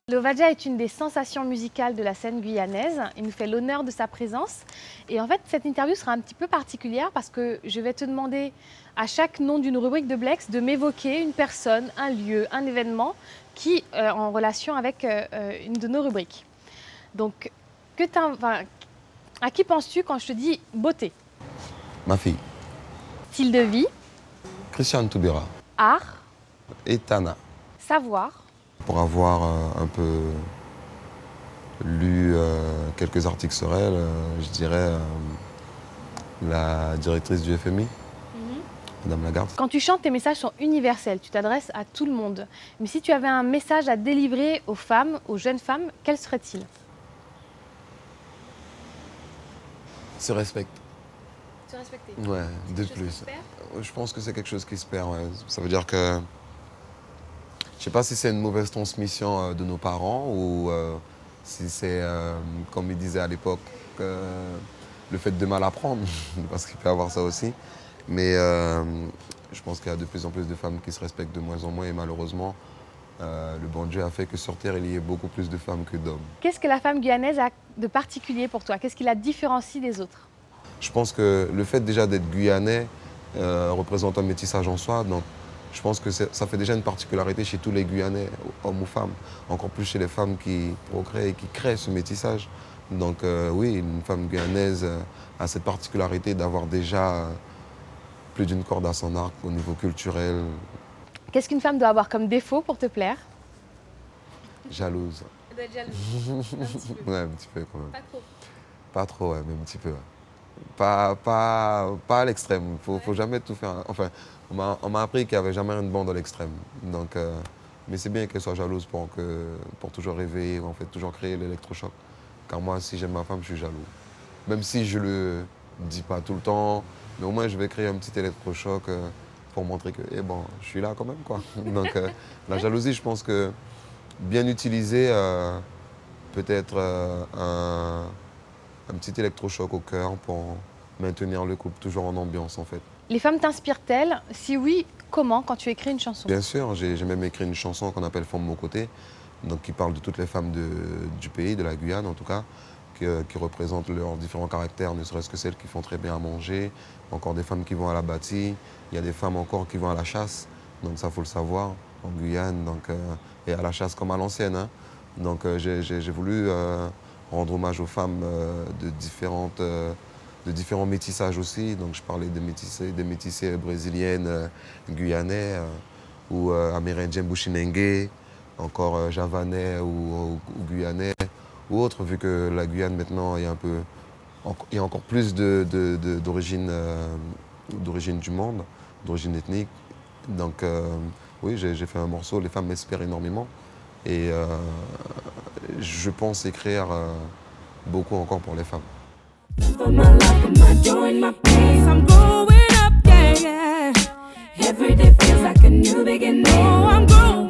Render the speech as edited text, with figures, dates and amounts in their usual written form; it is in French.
Lovadia est une des sensations musicales de la scène guyanaise. Il nous fait l'honneur de sa présence. Et en fait, cette interview sera un petit peu particulière parce que je vais te demander à chaque nom d'une rubrique de Blex de m'évoquer une personne, un lieu, un événement qui est en relation avec une de nos rubriques. Donc, à qui penses-tu quand je te dis beauté? Ma fille. Style de vie? Christiane Toubira. Art? Et Tana. Savoir? Pour avoir un peu lu quelques articles sur elle, je dirais la directrice du FMI, Madame Lagarde. Quand tu chantes, tes messages sont universels, tu t'adresses à tout le monde. Mais si tu avais un message à délivrer aux femmes, aux jeunes femmes, quel serait-il? Se respecte. Se respecter. Ouais, de plus. Je pense que c'est quelque chose qui se perd. Ouais. Ça veut dire que je ne sais pas si c'est une mauvaise transmission de nos parents ou si c'est, comme ils disaient à l'époque, le fait de mal apprendre, parce qu'il peut y avoir ça aussi. Mais je pense qu'il y a de plus en plus de femmes qui se respectent de moins en moins et malheureusement, le bon Dieu a fait que sur Terre, il y ait beaucoup plus de femmes que d'hommes. Qu'est-ce que la femme guyanaise a de particulier pour toi? Qu'est-ce qui la différencie des autres? Je pense que le fait déjà d'être guyanais représente un métissage en soi. Donc, je pense que ça fait déjà une particularité chez tous les Guyanais, hommes ou femmes. Encore plus chez les femmes qui procréent et qui créent ce métissage. Donc oui, une femme guyanaise a cette particularité d'avoir déjà plus d'une corde à son arc au niveau culturel. Qu'est-ce qu'une femme doit avoir comme défaut pour te plaire? Jalouse. Elle doit être jalouse. Un petit peu. Ouais, un petit peu quand même. Pas trop. Pas trop, ouais, mais un petit peu. Ouais. Pas à l'extrême. Faut jamais tout faire. Enfin, on m'a appris qu'il n'y avait jamais une bande à l'extrême. Donc, mais c'est bien qu'elle soit jalouse pour toujours rêver, en fait, toujours créer l'électrochoc. Car moi, si j'aime ma femme, je suis jaloux. Même si je ne le dis pas tout le temps, mais au moins je vais créer un petit électrochoc pour montrer que bon, je suis là quand même, quoi. Donc la jalousie, je pense que bien utilisée peut être un petit électrochoc au cœur pour maintenir le couple toujours en ambiance, en fait. Les femmes t'inspirent-elles? Si oui, comment, quand tu écris une chanson? Bien sûr, j'ai même écrit une chanson qu'on appelle « Femme de mon côté », donc qui parle de toutes les femmes du pays, de la Guyane en tout cas, qui représentent leurs différents caractères, ne serait-ce que celles qui font très bien à manger, encore des femmes qui vont à la bâtie, il y a des femmes encore qui vont à la chasse, donc ça faut le savoir, en Guyane, donc, et à la chasse comme à l'ancienne. Hein. Donc j'ai voulu rendre hommage aux femmes de différents métissages aussi. Donc je parlais des métissés brésiliennes, guyanais ou amérindiens bushinengue, encore javanais ou guyanais ou autres, vu que la Guyane maintenant il y a encore plus d'origine du monde, d'origine ethnique. Donc oui, j'ai fait un morceau, les femmes m'inspirent énormément et je pense écrire beaucoup encore pour les femmes. For my life, for my joy and my pace, I'm going up, yeah, yeah. Every day feels like a new beginning. Oh, I'm growing.